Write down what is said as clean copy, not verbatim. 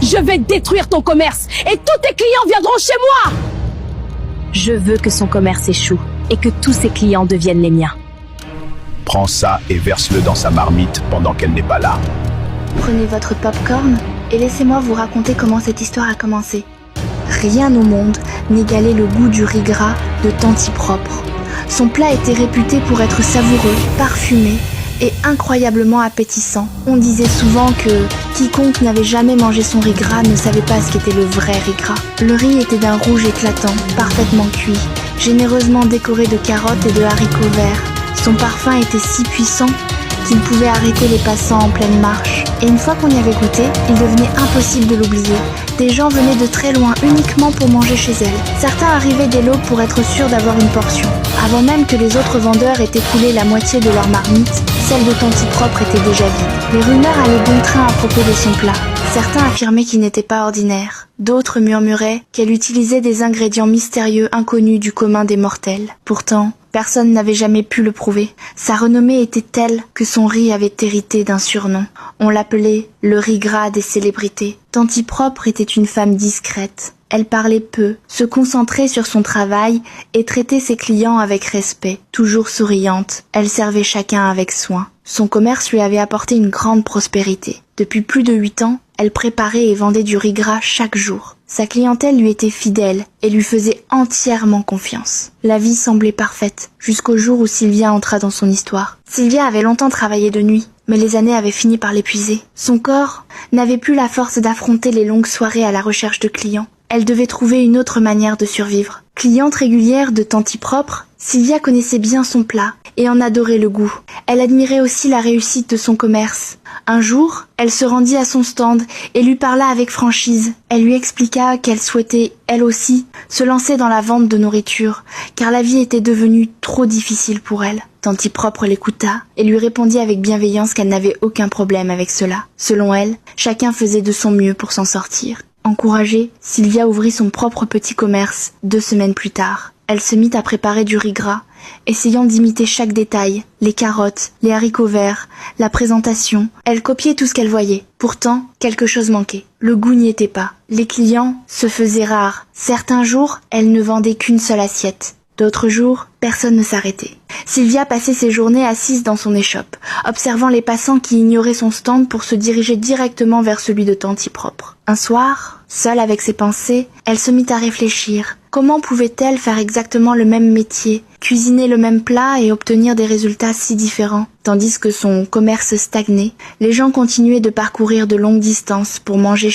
Je vais détruire ton commerce et tous tes clients viendront chez moi. Je veux que son commerce échoue et que tous ses clients deviennent les miens. Prends ça et verse-le dans sa marmite pendant qu'elle n'est pas là. Prenez votre popcorn et laissez-moi vous raconter comment cette histoire a commencé. Rien au monde n'égalait le goût du riz gras de Tanti Propre. Son plat était réputé pour être savoureux, parfumé et incroyablement appétissant. On disait souvent que quiconque n'avait jamais mangé son riz gras ne savait pas ce qu'était le vrai riz gras. Le riz était d'un rouge éclatant, parfaitement cuit, généreusement décoré de carottes et de haricots verts. Son parfum était si puissant qu'il pouvait arrêter les passants en pleine marche. Et une fois qu'on y avait goûté, il devenait impossible de l'oublier. Des gens venaient de très loin uniquement pour manger chez elle. Certains arrivaient dès l'aube pour être sûrs d'avoir une portion. Avant même que les autres vendeurs aient écoulé la moitié de leur marmite, celle de Tanti Propre était déjà vide. Les rumeurs allaient bon train à propos de son plat. Certains affirmaient qu'il n'était pas ordinaire. D'autres murmuraient qu'elle utilisait des ingrédients mystérieux inconnus du commun des mortels. Pourtant, personne n'avait jamais pu le prouver. Sa renommée était telle que son riz avait hérité d'un surnom. On l'appelait le riz gras des célébrités. Tanti Propre était une femme discrète. Elle parlait peu, se concentrait sur son travail et traitait ses clients avec respect. Toujours souriante, elle servait chacun avec soin. Son commerce lui avait apporté une grande prospérité. Depuis plus de 8 ans, elle préparait et vendait du riz gras chaque jour. Sa clientèle lui était fidèle et lui faisait entièrement confiance. La vie semblait parfaite, jusqu'au jour où Sylvia entra dans son histoire. Sylvia avait longtemps travaillé de nuit, mais les années avaient fini par l'épuiser. Son corps n'avait plus la force d'affronter les longues soirées à la recherche de clients. Elle devait trouver une autre manière de survivre. Cliente régulière de Tanti Propre, Sylvia connaissait bien son plat et en adorait le goût. Elle admirait aussi la réussite de son commerce. Un jour, elle se rendit à son stand et lui parla avec franchise. Elle lui expliqua qu'elle souhaitait, elle aussi, se lancer dans la vente de nourriture, car la vie était devenue trop difficile pour elle. Tanti Propre l'écouta et lui répondit avec bienveillance qu'elle n'avait aucun problème avec cela. Selon elle, chacun faisait de son mieux pour s'en sortir. Encouragée, Sylvia ouvrit son propre petit commerce 2 semaines plus tard. Elle se mit à préparer du riz gras, essayant d'imiter chaque détail, les carottes, les haricots verts, la présentation. Elle copiait tout ce qu'elle voyait. Pourtant, quelque chose manquait. Le goût n'y était pas. Les clients se faisaient rares. Certains jours, elle ne vendait qu'une seule assiette. D'autres jours, personne ne s'arrêtait. Sylvia passait ses journées assise dans son échoppe, observant les passants qui ignoraient son stand pour se diriger directement vers celui de Tanti Propre. Un soir, seule avec ses pensées, elle se mit à réfléchir. Comment pouvait-elle faire exactement le même métier, cuisiner le même plat et obtenir des résultats si différents? Tandis que son commerce stagnait, les gens continuaient de parcourir de longues distances pour manger